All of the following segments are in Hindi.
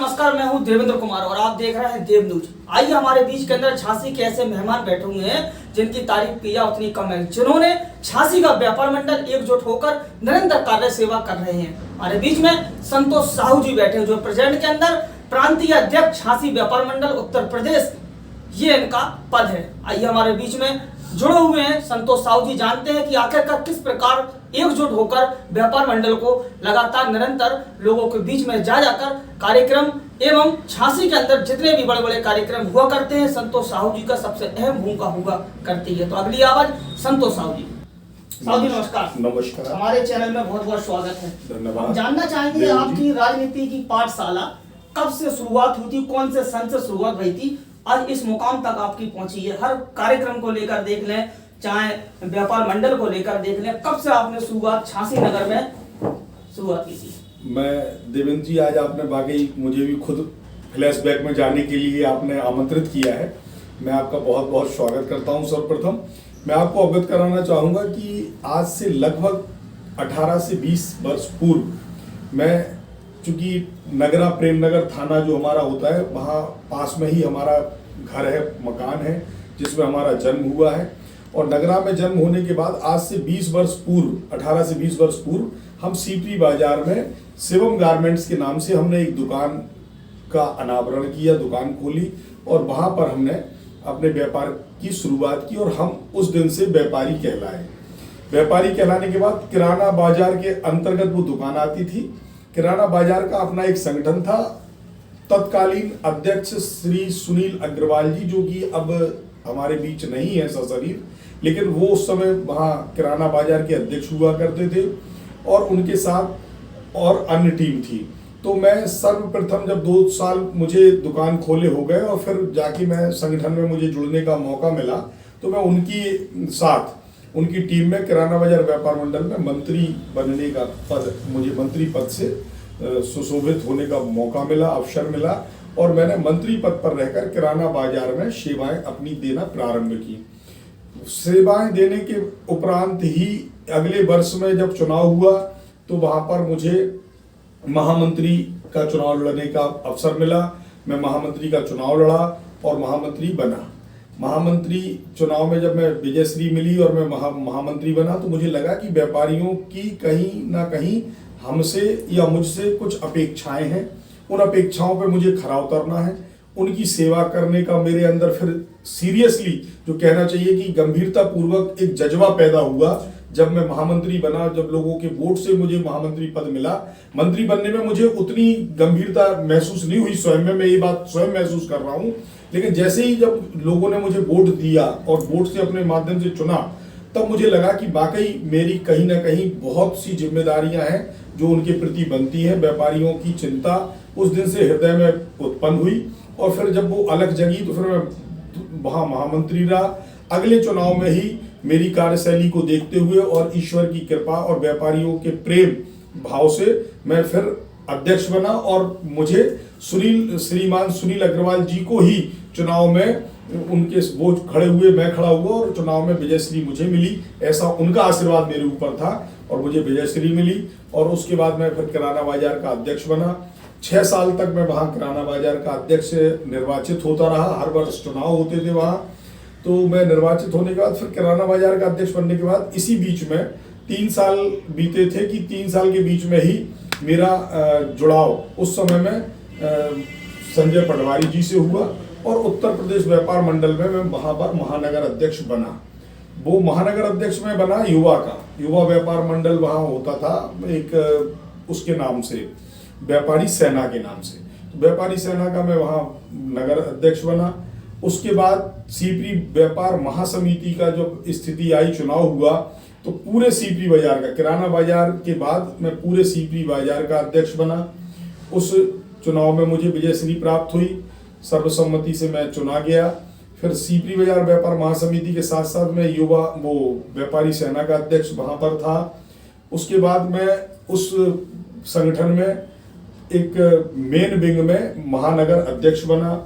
नमस्कार, मैं हूं देवेंद्र कुमार और आप देख रहे हैं देव न्यूज। आइए हमारे बीच के अंदर झांसी के ऐसे मेहमान बैठे हुए हैं जिनकी तारीफ की जा उतनी कम है, जिन्होंने झांसी का व्यापार मंडल एकजुट होकर निरंतर कार्य सेवा कर रहे हैं। हमारे बीच में संतोष साहू जी बैठे हैं जो प्रेजेंट के अंदर प्रांतीय अध्यक्ष झांसी व्यापार मंडल उत्तर प्रदेश, ये इनका पद है। आइए हमारे बीच में जुड़े हुए हैं संतोष साहू जी, जानते हैं कि आखिरकार किस प्रकार एकजुट होकर व्यापार मंडल को लगातार निरंतर लोगों के बीच में जा जाकर कार्यक्रम एवं झांसी के अंदर जितने भी बड़े बड़े कार्यक्रम हुआ करते हैं, संतोष साहू जी का सबसे अहम भूमिका हुआ करती है। तो अगली आवाज संतोष साहू जी। साहू जी नमस्कार। नमस्कार, हमारे चैनल में बहुत बहुत स्वागत है। धन्यवाद। हम जानना चाहेंगे आपकी राजनीति की पाठशाला कब से शुरुआत हुई थी, कौन से सन से शुरुआत हुई थी, आज इस मुकाम तक आपकी पहुंची है। हर कार्यक्रम को लेकर देख लें, चाहे व्यापार मंडल को लेकर देख लें, कब से आपने शुरुआत झांसी नगर में शुरुआत की थी? मैं देवेंद्र जी, आज आपने वाकई मुझे भी खुद फ्लैशबैक में जाने के लिए आपने आमंत्रित किया है। मैं आपका बहुत बहुत स्वागत करता हूं। सर्वप्रथम मैं आपको अवगत कराना चाहूँगा कि आज से लगभग 18 से 20 वर्ष पूर्व मैं, चूँकि नगरा प्रेमनगर थाना जो हमारा होता है, वहाँ पास में ही हमारा घर है, मकान है, जिसमें हमारा जन्म हुआ है। और नगरा में जन्म होने के बाद आज से 20 वर्ष पूर्व, 18 से 20 वर्ष पूर्व, हम सीपरी बाजार में शिवम गारमेंट्स के नाम से हमने एक दुकान का अनावरण किया, दुकान खोली और वहाँ पर हमने अपने व्यापार की शुरुआत की और हम उस दिन से व्यापारी कहलाए। व्यापारी कहलाने के बाद किराना बाजार के अंतर्गत वो दुकान आती थी। किराना बाजार का अपना एक संगठन था। तत्कालीन अध्यक्ष श्री सुनील अग्रवाल जी, जो कि अब हमारे बीच नहीं है सशरीर, लेकिन वो उस समय वहाँ किराना बाजार के अध्यक्ष हुआ करते थे और उनके साथ और अन्य टीम थी। तो मैं सर्वप्रथम जब 2 साल मुझे दुकान खोले हो गए और फिर जाके मैं संगठन में मुझे जुड़ने का मौका मिला, तो मैं उनकी साथ उनकी टीम में किराना बाजार व्यापार मंडल में मंत्री बनने का पद, मुझे मंत्री पद से सुशोभित होने का मौका मिला, अवसर मिला और मैंने मंत्री पद पर रहकर किराना बाजार में सेवाएं अपनी देना प्रारंभ की। सेवाएं देने के उपरांत ही अगले वर्ष में जब चुनाव हुआ तो वहां पर मुझे महामंत्री का चुनाव लड़ने का अवसर मिला। मैं महामंत्री का चुनाव लड़ा और महामंत्री बना। महामंत्री चुनाव में जब मैं विजयश्री मिली और मैं महामंत्री बना, तो मुझे लगा कि व्यापारियों की कहीं ना कहीं हमसे या मुझसे कुछ अपेक्षाएं हैं। उन अपेक्षाओं पे मुझे खरा उतरना है, उनकी सेवा करने का मेरे अंदर फिर सीरियसली, जो कहना चाहिए कि गंभीरता पूर्वक एक जज्बा पैदा हुआ जब मैं महामंत्री बना। जब लोगों के वोट से मुझे महामंत्री पद मिला, मंत्री बनने में मुझे उतनी गंभीरता महसूस नहीं हुई स्वयं में, मैं ये बात स्वयं महसूस कर रहा हूँ। लेकिन जैसे ही जब लोगों ने मुझे वोट दिया और वोट से अपने माध्यम से चुना, तब मुझे लगा कि वाकई मेरी कहीं ना कहीं बहुत सी जिम्मेदारियां हैं जो उनके प्रति बनती है। व्यापारियों की चिंता उस दिन से हृदय में उत्पन्न हुई और फिर जब वो अलग जगी तो फिर मैं वहाँ महामंत्री रहा। अगले चुनाव में ही मेरी कार्यशैली को देखते हुए और ईश्वर की कृपा और व्यापारियों के प्रेम भाव से मैं फिर अध्यक्ष बना और मुझे श्रीमान सुनील अग्रवाल जी को ही चुनाव में उनके वो खड़े हुए, मैं खड़ा हुआ और चुनाव में विजयश्री मुझे मिली। ऐसा उनका आशीर्वाद मेरे ऊपर था और मुझे विजयश्री मिली और उसके बाद मैं फिर किराना बाजार का अध्यक्ष बना। 6 साल तक मैं वहाँ किराना बाजार का अध्यक्ष निर्वाचित होता रहा। हर वर्ष चुनाव होते थे वहाँ, तो मैं निर्वाचित होने के बाद फिर किराना बाजार का अध्यक्ष बनने के बाद इसी बीच में 3 साल बीते थे कि 3 साल के बीच में ही मेरा जुड़ाव उस समय में संजय पटवारी जी से हुआ और उत्तर प्रदेश व्यापार मंडल में मैं वहाँ पर महानगर अध्यक्ष बना। वो महानगर अध्यक्ष में बना युवा का, युवा व्यापार मंडल वहाँ होता था एक उसके नाम से, व्यापारी सेना के नाम से। व्यापारी सेना का मैं वहाँ नगर अध्यक्ष बना। उसके बाद सीपरी व्यापार महासमिति का जब स्थिति आई, चुनाव हुआ, तो पूरे सीपरी बाजार का, किराना बाजार के बाद मैं पूरे सीपरी बाजार का अध्यक्ष बना। उस चुनाव में मुझे विजयश्री प्राप्त हुई, सर्वसम्मति से मैं चुना गया। फिर सीपरी बाजार व्यापार महासमिति के साथ साथ मैं युवा वो व्यापारी सेना का अध्यक्ष वहाँ पर था। उसके बाद मैं उस संगठन में एक मेन विंग में महानगर अध्यक्ष बना।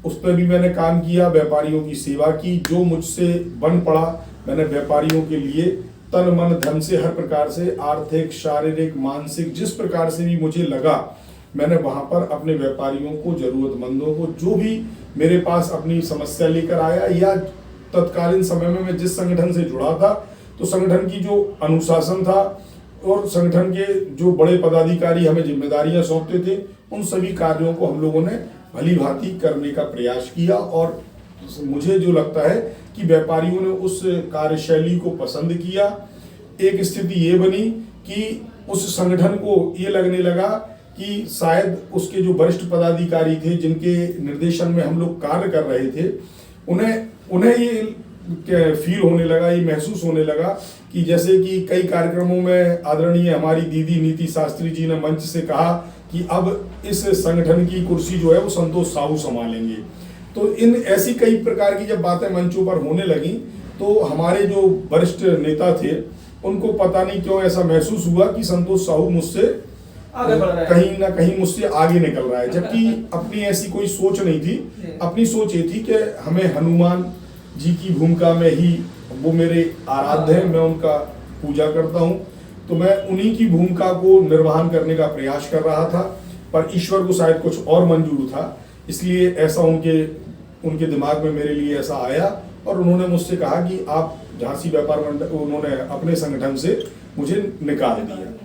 उस पर भी मैंने काम किया, व्यापारियों की सेवा की। जो मुझसे बन पड़ा मैंने व्यापारियों के लिए तन मन धन से, हर प्रकार से, आर्थिक, शारीरिक, मानसिक, जिस प्रकार से भी मुझे लगा मैंने वहां पर अपने व्यापारियों को, जरूरतमंदों को, जो भी मेरे पास अपनी समस्या लेकर आया या तत्कालीन समय में मैं जिस संगठन से जुड़ा था, तो संगठन की जो अनुशासन था और संगठन के जो बड़े पदाधिकारी हमें जिम्मेदारियां सौंपते थे, उन सभी कार्यों को हम लोगों ने भली भांति करने का प्रयास किया। और मुझे जो लगता है कि व्यापारियों ने उस कार्यशैली को पसंद किया। एक स्थिति ये बनी कि उस संगठन को ये लगने लगा कि शायद उसके जो वरिष्ठ पदाधिकारी थे, जिनके निर्देशन में हम लोग कार्य कर रहे थे, उन्हें ये फील होने लगा, ये महसूस होने लगा कि जैसे कि कई कार्यक्रमों में आदरणीय हमारी दीदी नीति शास्त्री जी ने मंच से कहा कि अब इस संगठन की कुर्सी जो है वो संतोष साहू संभालेंगे। तो इन ऐसी कई प्रकार की जब बातें मंचों पर होने लगी, तो हमारे जो वरिष्ठ नेता थे उनको पता नहीं क्यों ऐसा महसूस हुआ कि संतोष साहू मुझसे आगे बढ़ रहा है, कहीं ना कहीं मुझसे आगे निकल रहा है, जबकि अपनी ऐसी कोई सोच नहीं थी। अपनी सोच ये थी कि हमें हनुमान जी की भूमिका में ही, वो मेरे आराध्य हैं, मैं उनका पूजा करता हूँ, तो मैं उन्हीं की भूमिका को निर्वहन करने का प्रयास कर रहा था। पर ईश्वर को शायद कुछ और मंजूर था, इसलिए ऐसा उनके दिमाग में मेरे लिए ऐसा आया और उन्होंने मुझसे कहा कि आप झांसी व्यापार मंडल, उन्होंने अपने संगठन से मुझे निकाल दिया।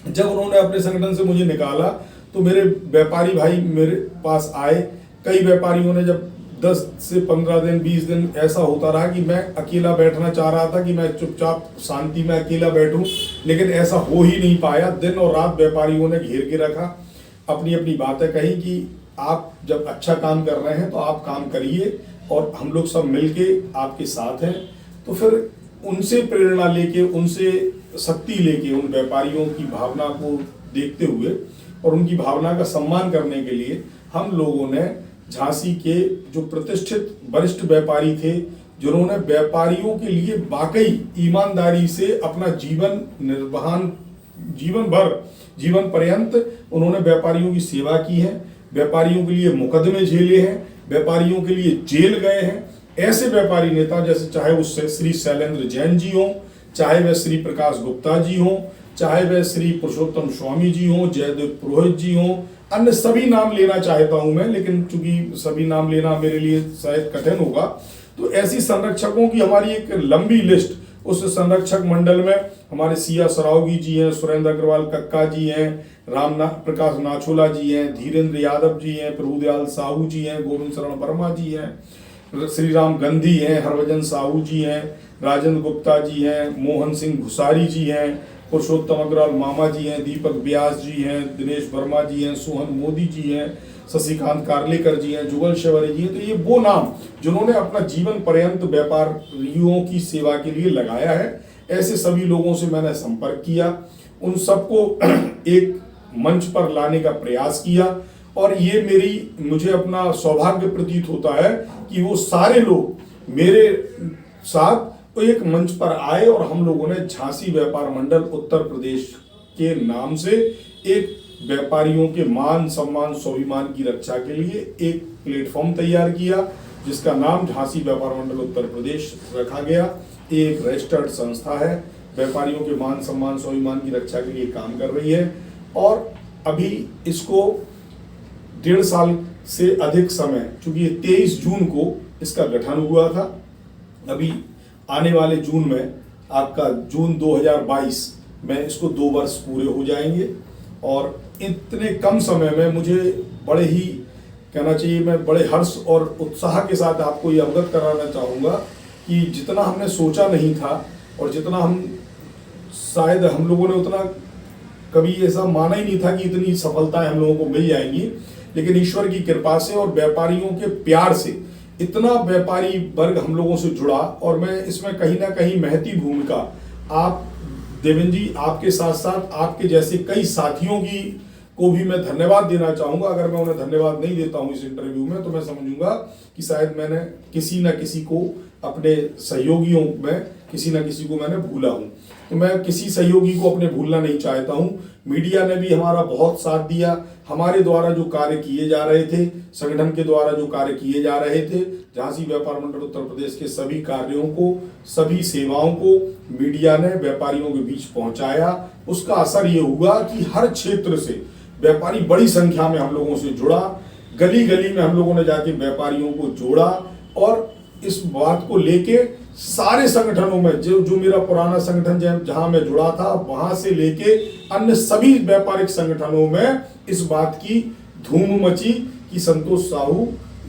जब उन्होंने अपने संगठन से मुझे निकाला तो मेरे व्यापारी भाई मेरे पास आए। कई व्यापारियों ने, जब 10 से 15 दिन 20 दिन ऐसा होता रहा कि मैं अकेला बैठना चाह रहा था कि मैं चुपचाप शांति में अकेला बैठूं, लेकिन ऐसा हो ही नहीं पाया। दिन और रात व्यापारियों ने घेर के रखा, अपनी अपनी बातें कही कि आप जब अच्छा काम कर रहे हैं तो आप काम करिए और हम लोग सब मिलके आपके साथ हैं। तो फिर उनसे प्रेरणा लेके, उनसे शक्ति लेके, उन व्यापारियों की भावना को देखते हुए और उनकी भावना का सम्मान करने के लिए हम लोगों ने झांसी के जो प्रतिष्ठित वरिष्ठ व्यापारी थे, जिन्होंने व्यापारियों के लिए वाकई ईमानदारी से अपना जीवन पर्यंत उन्होंने व्यापारियों की सेवा की है, व्यापारियों के लिए मुकदमे झेले हैं, व्यापारियों के लिए जेल गए हैं। ऐसे व्यापारी नेता, जैसे चाहे वो श्री शैलेंद्र जैन जी हों, चाहे वह श्री प्रकाश गुप्ता जी हों, चाहे वह श्री पुरुषोत्तम स्वामी जी हों, जयदेव पुरोहित जी हों, अन्य सभी नाम लेना चाहता हूं मैं, लेकिन चूंकि सभी नाम लेना मेरे लिए शायद कठिन होगा। तो ऐसी संरक्षकों की हमारी एक लंबी लिस्ट, उस संरक्षक मंडल में हमारे सिया सरावगी जी हैं, सुरेंद्र अग्रवाल कक्का जी हैं, प्रकाश नाछोला जी हैं, धीरेन्द्र यादव जी हैं, प्रभुदयाल साहू जी हैं, गोविंद शरण वर्मा जी हैं, श्री राम गांधी हैं, हरभजन साहू जी हैं, राजेंद्र गुप्ता जी हैं, मोहन सिंह घुसारी जी हैं, पुरुषोत्तम अग्रवाल मामा जी हैं, दीपक व्यास जी हैं, दिनेश वर्मा जी हैं, सोहन मोदी जी हैं, शशिकांत कार्लेकर जी हैं, जुगल शेवरे जी हैं। तो ये वो नाम जिन्होंने अपना जीवन पर्यंत व्यापारियों की सेवा के लिए लगाया है। ऐसे सभी लोगों से मैंने संपर्क किया, उन सबको एक मंच पर लाने का प्रयास किया और ये मुझे अपना सौभाग्य प्रतीत होता है कि वो सारे लोग मेरे साथ तो एक मंच पर आए और हम लोगों ने झांसी व्यापार मंडल उत्तर प्रदेश के नाम से एक व्यापारियों के मान सम्मान स्वाभिमान की रक्षा के लिए एक प्लेटफॉर्म तैयार किया, जिसका नाम झांसी व्यापार मंडल उत्तर प्रदेश रखा गया। एक रजिस्टर्ड संस्था है, व्यापारियों के मान सम्मान स्वाभिमान की रक्षा के लिए काम कर रही है और अभी इसको 1.5 साल से अधिक समय, चूंकि 23 जून को इसका गठन हुआ था, अभी आने वाले जून में, आपका जून 2022 में इसको 2 वर्ष पूरे हो जाएंगे। और इतने कम समय में मुझे बड़े ही कहना चाहिए, मैं बड़े हर्ष और उत्साह के साथ आपको ये अवगत कराना चाहूँगा कि जितना हमने सोचा नहीं था और जितना शायद हम लोगों ने उतना कभी ऐसा माना ही नहीं था कि इतनी सफलताएं हम लोगों को मिल जाएंगी, लेकिन ईश्वर की कृपा से और व्यापारियों के प्यार से इतना व्यापारी वर्ग हम लोगों से जुड़ा। और मैं इसमें कहीं ना कहीं महती भूमिका आप देवेंद्र जी, आपके साथ साथ आपके जैसे कई साथियों की को भी मैं धन्यवाद देना चाहूंगा। अगर मैं उन्हें धन्यवाद नहीं देता हूं इस इंटरव्यू में, तो मैं समझूंगा कि शायद मैंने किसी न किसी को, अपने सहयोगियों में किसी न किसी को मैंने भूला हूं। तो मैं किसी सहयोगी को अपने भूलना नहीं चाहता हूं। मीडिया ने भी हमारा बहुत साथ दिया। हमारे द्वारा जो कार्य किए जा रहे थे, संगठन के द्वारा जो कार्य किए जा रहे थे, झांसी व्यापार मंडल उत्तर प्रदेश के सभी कार्यों को, सभी सेवाओं को मीडिया ने व्यापारियों के बीच पहुंचाया। उसका असर ये हुआ कि हर क्षेत्र से व्यापारी बड़ी संख्या में हम लोगों से जुड़ा, गली गली में हम लोगों ने जाके व्यापारियों को जोड़ा और इस बात को लेके सारे संगठनों में जो मेरा पुराना संगठन जहां मैं जुड़ा था वहां से लेके अन्य सभी व्यापारिक संगठनों में इस बात की धूम मची कि संतोष साहू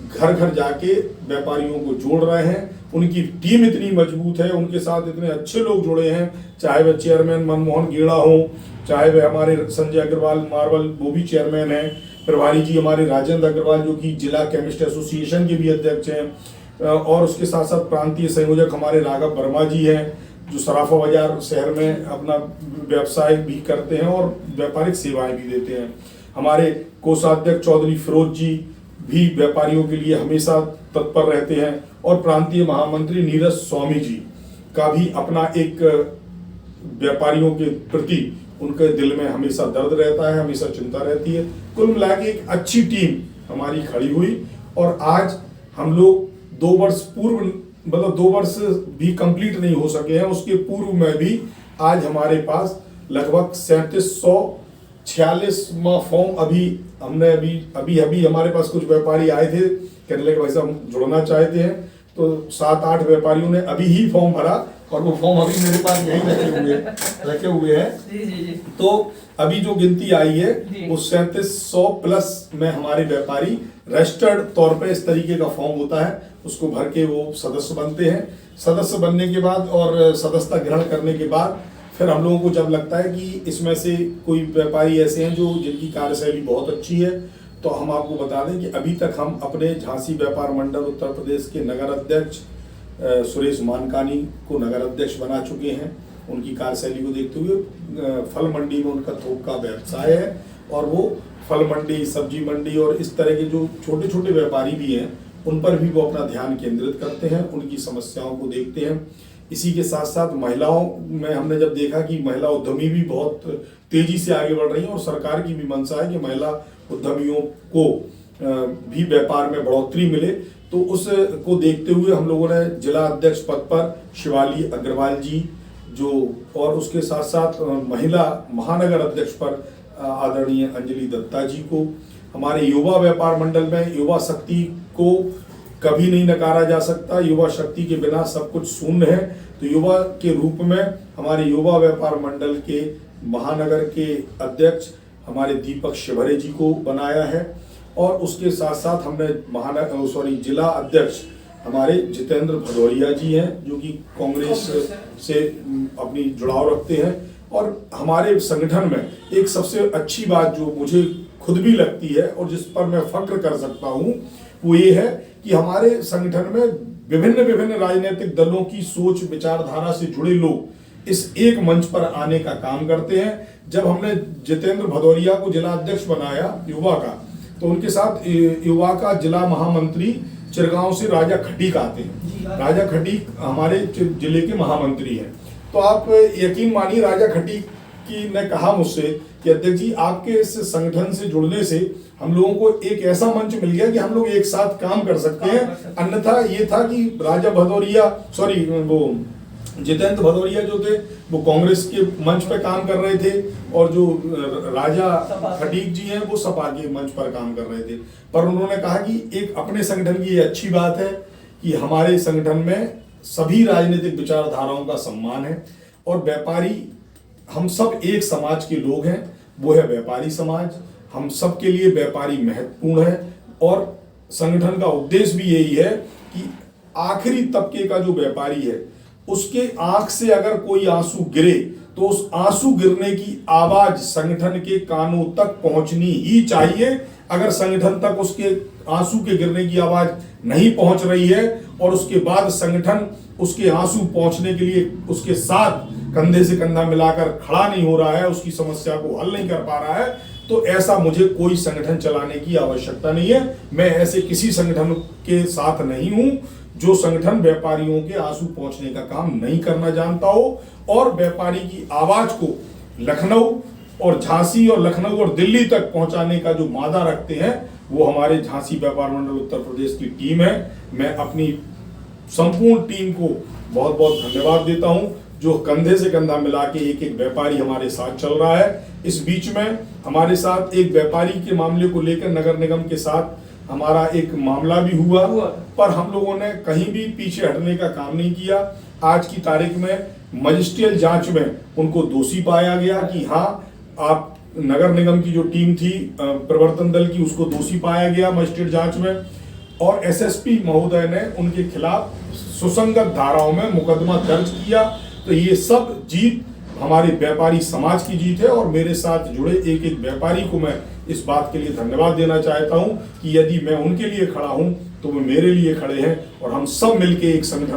घर घर जाके व्यापारियों को जोड़ रहे हैं। उनकी टीम इतनी मजबूत है, उनके साथ इतने अच्छे लोग जुड़े हैं, चाहे वह चेयरमैन मनमोहन गेड़ा हो, चाहे वह हमारे संजय अग्रवाल मार्वल वो भी चेयरमैन हैं, प्रभारी जी हमारे राजेंद्र अग्रवाल जो कि जिला केमिस्ट एसोसिएशन के भी अध्यक्ष हैं, और उसके साथ साथ प्रांतीय संयोजक हमारे राघव वर्मा जी हैं जो सराफा बाजार शहर में अपना व्यवसाय भी करते हैं और व्यापारिक सेवाएं भी देते हैं। हमारे कोषाध्यक्ष चौधरी फिरोज जी भी व्यापारियों के लिए हमेशा तत्पर रहते हैं और प्रांतीय महामंत्री नीरज स्वामी जी का भी अपना एक व्यापारियों के प्रति उनके दिल में हमेशा दर्द रहता है, हमेशा चिंता रहती है। कुल मिला के एक अच्छी टीम हमारी खड़ी हुई और आज हम लोग 2 वर्ष पूर्व, मतलब 2 वर्ष भी कंप्लीट नहीं हो सके हैं, उसके पूर्व में भी आज हमारे पास लगभग 3746वां फॉर्म अभी हमारे पास कुछ व्यापारी आए थे, कहने लगे भाई साहब हम जुड़ना चाहते हैं, तो 7-8 व्यापारियों ने अभी ही फॉर्म भरा और वो फॉर्म अभी मेरे पास यहीं रखे हुए हैं। तो अभी जो गिनती आई है वो 3700 प्लस में हमारे व्यापारी रजिस्टर्ड तौर पे इस तरीके का फॉर्म होता है, उसको भर के वो सदस्य बनते हैं। सदस्य बनने के बाद और सदस्यता ग्रहण करने के बाद फिर हम लोगों को जब लगता है कि इसमें से कोई व्यापारी ऐसे हैं जो जिनकी कार्यशैली बहुत अच्छी है, तो हम आपको बता दें कि अभी तक हम अपने झांसी व्यापार मंडल उत्तर प्रदेश के नगर अध्यक्ष सुरेश मानकानी को नगर अध्यक्ष बना चुके हैं। उनकी कार्यशैली को देखते हुए फल मंडी में उनका थोक का व्यवसाय है और वो फल मंडी, सब्जी मंडी और इस तरह के जो छोटे छोटे व्यापारी भी हैं उन पर भी वो अपना ध्यान केंद्रित करते हैं, उनकी समस्याओं को देखते हैं। इसी के साथ साथ महिलाओं में हमने जब देखा कि महिला उद्यमी भी बहुत तेजी से आगे बढ़ रही हैं और सरकार की भी मंशा है कि महिला उद्यमियों को भी व्यापार में बढ़ोतरी मिले, तो उसको देखते हुए हम लोगों ने जिला अध्यक्ष पद पर शिवाली अग्रवाल जी जो, और उसके साथ साथ महिला महानगर अध्यक्ष पर आदरणीय अंजलि दत्ता जी को, हमारे युवा व्यापार मंडल में युवा शक्ति को कभी नहीं नकारा जा सकता, युवा शक्ति के बिना सब कुछ शून्य है। तो युवा के रूप में हमारे युवा व्यापार मंडल के महानगर के अध्यक्ष हमारे दीपक शिवरे जी को बनाया है और उसके साथ साथ हमने जिला अध्यक्ष हमारे जितेंद्र भदौरिया जी हैं जो कि कांग्रेस से अपनी जुड़ाव रखते हैं। और हमारे संगठन में एक सबसे अच्छी बात जो मुझे खुद भी लगती है और जिस पर मैं फक्र कर सकता हूँ वो ये है कि हमारे संगठन में विभिन्न राजनीतिक दलों की सोच विचारधारा से जुड़े लोग इस एक मंच पर आने का काम करते हैं। जब हमने जितेंद्र भदौरिया को जिला अध्यक्ष बनाया युवा का, तो उनके साथ युवा का जिला महामंत्री चिरगांव से राजा खटीक आते हैं। राजा खटीक हमारे जिले के महामंत्री हैं। तो आप यकीन मानिए राजा खटीक की ने कहा मुझसे कि अध्यक्ष जी आपके इस संगठन से जुड़ने से हम लोगों को एक ऐसा मंच मिल गया कि हम लोग एक साथ काम कर सकते हैं। अन्यथा ये था कि जितेंद्र भदौरिया जो थे वो कांग्रेस के मंच पर काम कर रहे थे और जो राजा खटीक जी हैं वो सपा के मंच पर काम कर रहे थे। पर उन्होंने कहा कि एक अपने संगठन की ये अच्छी बात है कि हमारे संगठन में सभी राजनीतिक विचारधाराओं का सम्मान है और व्यापारी हम सब एक समाज के लोग हैं, वो है व्यापारी समाज। हम सब के लिए व्यापारी महत्वपूर्ण है और संगठन का उद्देश्य भी यही है कि आखिरी तबके का जो व्यापारी है उसके आंख से अगर कोई आंसू गिरे तो उस आंसू गिरने की आवाज संगठन के कानों तक पहुंचनी ही चाहिए। अगर संगठन तक उसके आंसू के गिरने की आवाज नहीं पहुंच रही है और उसके बाद संगठन उसके आंसू पहुंचने के लिए उसके साथ कंधे से कंधा मिलाकर खड़ा नहीं हो रहा है, उसकी समस्या को हल नहीं कर पा रहा है, तो ऐसा मुझे कोई संगठन चलाने की आवश्यकता नहीं है। मैं ऐसे किसी संगठन के साथ नहीं हूं जो संगठन व्यापारियों के आंसू पहुंचने का काम नहीं करना जानता हो और व्यापारी की आवाज को लखनऊ और झांसी और लखनऊ और दिल्ली तक पहुंचाने का जो मादा रखते हैं वो हमारे झांसी व्यापार मंडल उत्तर प्रदेश की टीम है। मैं अपनी संपूर्ण टीम को बहुत बहुत धन्यवाद देता हूं जो कंधे से कंधा मिला के एक एक व्यापारी हमारे साथ चल रहा है। इस बीच में हमारे साथ एक व्यापारी के मामले को लेकर नगर निगम के साथ हमारा एक मामला भी हुआ, पर हम लोगों ने कहीं भी पीछे हटने का काम नहीं किया। आज की तारीख में मजिस्ट्रियल जांच में उनको दोषी पाया गया कि हाँ, आप नगर निगम की जो टीम थी प्रवर्तन दल की, उसको दोषी पाया गया मजिस्ट्रेट जांच में, और एसएसपी महोदय ने उनके खिलाफ सुसंगत धाराओं में मुकदमा दर्ज किया। तो ये सब जीत हमारे व्यापारी समाज की जीत है, और मेरे साथ जुड़े एक एक व्यापारी को मैं इस बात के लिए धन्यवाद देना चाहता हूं कि यदि मैं उनके लिए खड़ा हूं तो वो मेरे लिए खड़े हैं, और हम सब मिलके एक संगठन